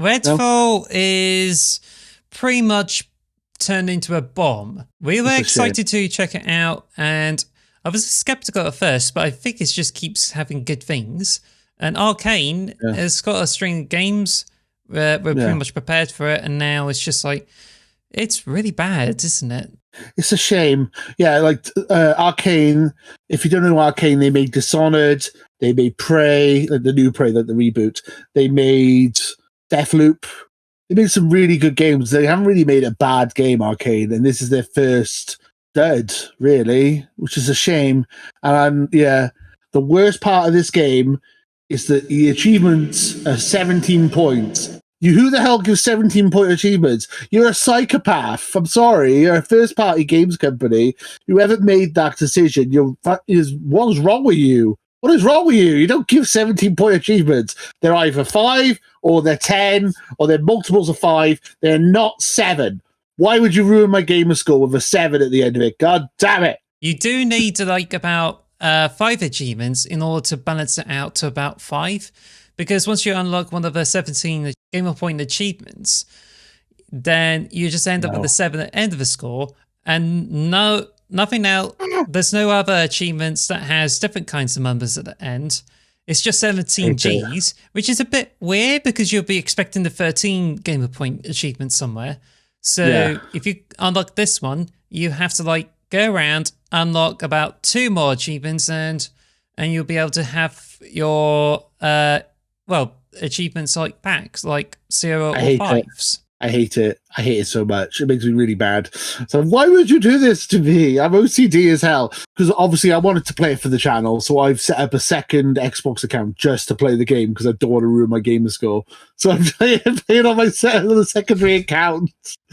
Redfall is pretty much turned into a bomb. We were excited to check it out, and I was skeptical at first, but I think it just keeps having good things. And Arcane has got a string of games where we're pretty much prepared for it, and now it's just like, it's really bad, isn't it? It's a shame. Yeah, like Arcane, if you don't know Arcane, they made Dishonored, they made Prey, like the new Prey, like the reboot. They made Deathloop. They made some really good games. They haven't really made a bad game, Arcane, and this is their first dud, really, which is a shame. And the worst part of this game is that the achievements are 17 points. Who the hell gives 17-point achievements? You're a psychopath. I'm sorry. You're a first-party games company. Whoever made that decision, what is wrong with you? What is wrong with you? You don't give 17-point achievements. They're either 5, or they're 10, or they're multiples of 5. They're not 7. Why would you ruin my gamer score with a 7 at the end of it? God damn it. You do need like about 5 achievements in order to balance it out to about 5. Because once you unlock one of the 17 gamer point achievements, then you just end up with a 7 at the end of the score, and nothing else. There's no other achievements that has different kinds of numbers at the end. It's just 17 Gs, which is a bit weird because you'll be expecting the 13 gamer point achievement somewhere. So if you unlock this one, you have to like go around, unlock about 2 more achievements, and you'll be able to have your achievements like packs, like 0 or 5s. I hate it. I hate it so much. It makes me really bad. So why would you do this to me? I'm OCD as hell. Because obviously I wanted to play it for the channel, so I've set up a second Xbox account just to play the game because I don't want to ruin my gamer score. So I'm playing on the secondary account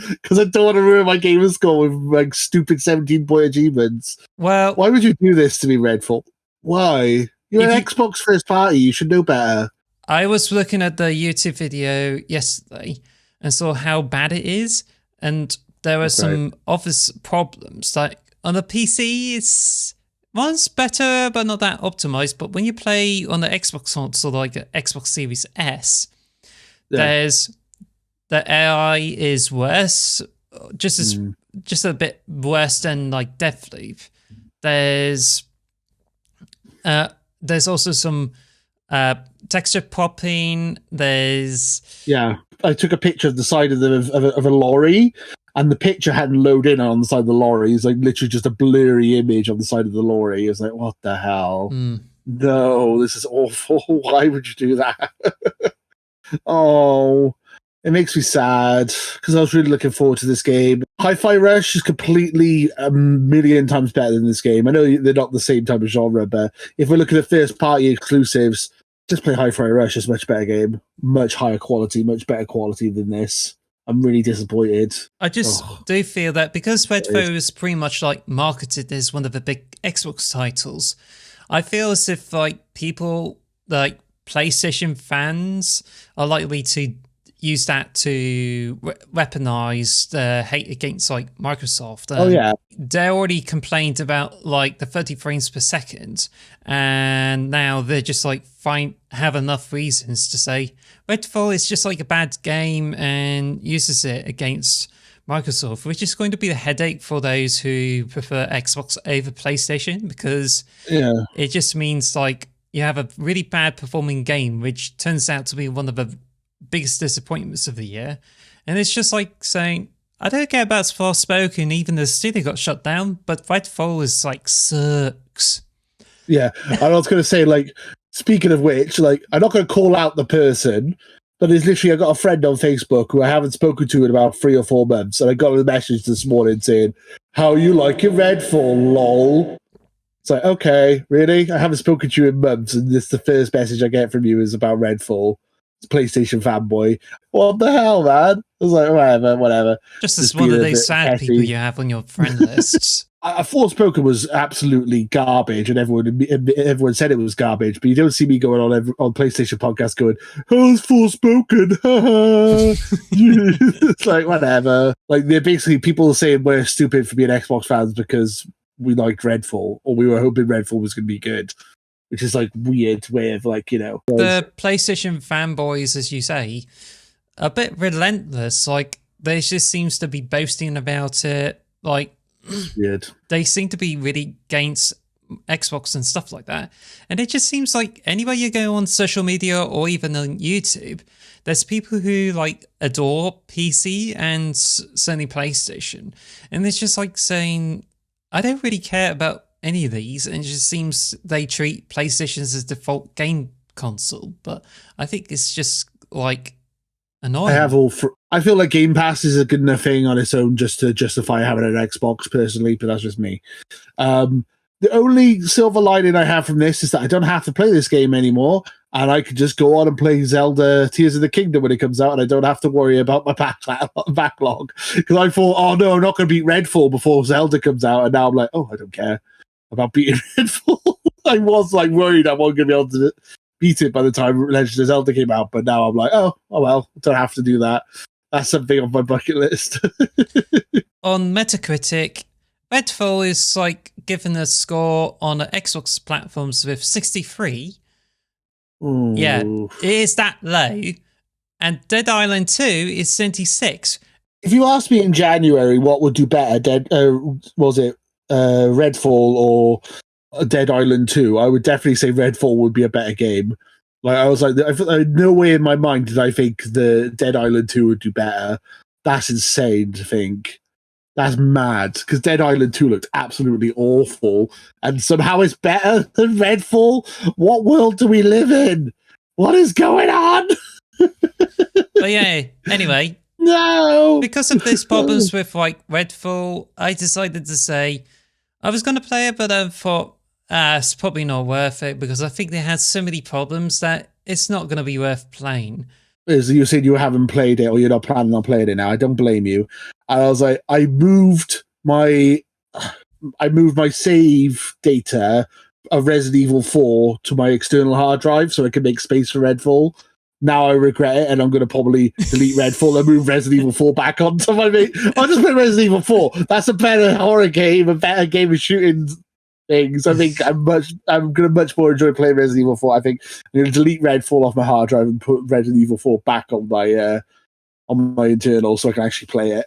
because I don't want to ruin my gamer score with like stupid 17-point achievements. Well, why would you do this to me, Redfall? Why? You're an Xbox first party. You should know better. I was looking at the YouTube video yesterday and saw how bad it is, and there are some obvious problems. Like on the PC, one's better but not that optimized. But when you play on the Xbox console, like the Xbox Series S, the AI is worse, just a bit worse than like Deathloop. There's also some texture popping. I took a picture of the side of a lorry, and the picture hadn't loaded in on the side of the lorry. It's like literally just a blurry image on the side of the lorry. It's like, what the hell? No, this is awful. Why would you do that? Oh, it makes me sad because I was really looking forward to this game. Hi-Fi Rush is completely a million times better than this game. I know they're not the same type of genre, but if we're looking at first-party exclusives, just play Hi-Fi Rush. It's a much better game, much higher quality, much better quality than this. I'm really disappointed. I just do feel that because Redfall is pretty much like marketed as one of the big Xbox titles, I feel as if like people like PlayStation fans are likely to use that to weaponize the hate against like Microsoft. They already complained about like the 30 frames per second, and now they're just like have enough reasons to say Redfall is just like a bad game and uses it against Microsoft, which is going to be a headache for those who prefer Xbox over PlayStation, because it just means like you have a really bad performing game, which turns out to be one of the biggest disappointments of the year. And it's just like saying, I don't care about Forspoken, even the studio got shut down, but Redfall is like sucks. Yeah, I was going to say, like, speaking of which, like, I'm not going to call out the person, but it's literally, I got a friend on Facebook who I haven't spoken to in about 3 or 4 months, and I got a message this morning saying, how you like your Redfall, lol. It's like, okay, really? I haven't spoken to you in months, and this the first message I get from you is about Redfall. PlayStation fanboy. What the hell, man? I was like, whatever. Just as one of those sad people you have on your friend lists. Forspoken was absolutely garbage, and everyone said it was garbage. But you don't see me going on PlayStation podcast going, "How's Forspoken?" It's like whatever. Like they're basically people saying we're stupid for being Xbox fans because we liked Redfall, or we were hoping Redfall was going to be good. Which is like weird way of like, you know. The PlayStation fanboys, as you say, a bit relentless. Like, they just seems to be boasting about it. Like, weird. They seem to be really against Xbox and stuff like that. And it just seems like anywhere you go on social media or even on YouTube, there's people who like adore PC and certainly PlayStation. And it's just like saying, I don't really care about any of these. And it just seems they treat PlayStation as a default game console. But I think it's just like annoying. I feel like Game Pass is a good enough thing on its own just to justify having an Xbox personally, but that's just me. The only silver lining I have from this is that I don't have to play this game anymore, and I could just go on and play Zelda Tears of the Kingdom when it comes out, and I don't have to worry about my backlog. Because I thought, oh no, I'm not going to beat Redfall before Zelda comes out, and now I'm like, oh, I don't care about beating Redfall. I was like worried I wasn't going to be able to beat it by the time Legend of Zelda came out, but now I'm like, oh well, I don't have to do that. That's something on my bucket list. On Metacritic, Redfall is like given a score on Xbox platforms with 63. Ooh. Yeah, it is that low. And Dead Island 2 is 76. If you asked me in January what would do better, Redfall or Dead Island 2, I would definitely say Redfall would be a better game. Like I was like, no way in my mind did I think the Dead Island 2 would do better. That's insane to think. That's mad, because Dead Island 2 looked absolutely awful, and somehow it's better than Redfall? What world do we live in? What is going on? But yeah, anyway. No! Because of these problems with like Redfall, I decided to say I was going to play it, but I thought it's probably not worth it, because I think they had so many problems that it's not going to be worth playing. You said you haven't played it, or you're not planning on playing it now. I don't blame you. And I was like, I moved my save data of Resident Evil 4 to my external hard drive so I could make space for Redfall. Now I regret it, and I'm going to probably delete Redfall and move Resident Evil 4 back onto my main. I'll just play Resident Evil 4. That's a better horror game, a better game of shooting things. I think I'm going to much more enjoy playing Resident Evil 4. I think I'm going to delete Redfall off my hard drive and put Resident Evil 4 back on my internal so I can actually play it.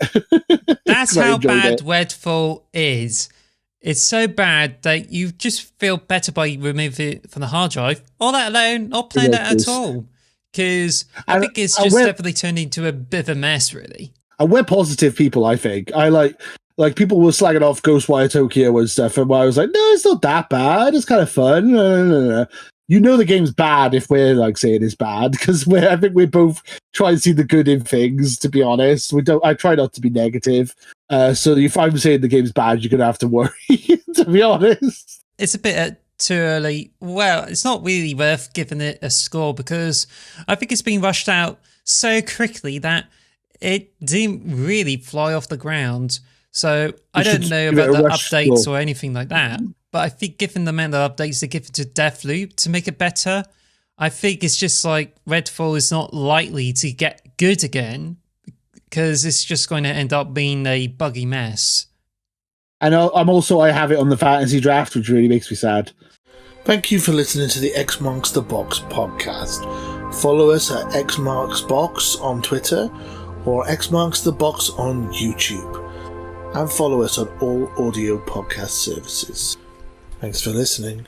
That's how bad Redfall is. It's so bad that you just feel better by removing it from the hard drive, or that alone, not playing it at all. Because I think it's just definitely turned into a bit of a mess, really. And we're positive people, I think. I like people were slagging off Ghostwire Tokyo and stuff, and I was like, no, it's not that bad. It's kind of fun. No. You know the game's bad if we're like saying it's bad, because I think we both try and see the good in things. To be honest, I try not to be negative. So if I'm saying the game's bad, you're gonna have to worry. To be honest, it's a bit too early. Well, it's not really worth giving it a score, because I think it's been rushed out so quickly that it didn't really fly off the ground. So I don't know about the updates or anything like that. But I think given the amount of updates they give to Deathloop to make it better, I think it's just like Redfall is not likely to get good again, because it's just going to end up being a buggy mess. And I have it on the fantasy draft, which really makes me sad. Thank you for listening to the X Marks the Box podcast. Follow us at XMarksBox on Twitter or X Marks the Box on YouTube. And follow us on all audio podcast services. Thanks for listening.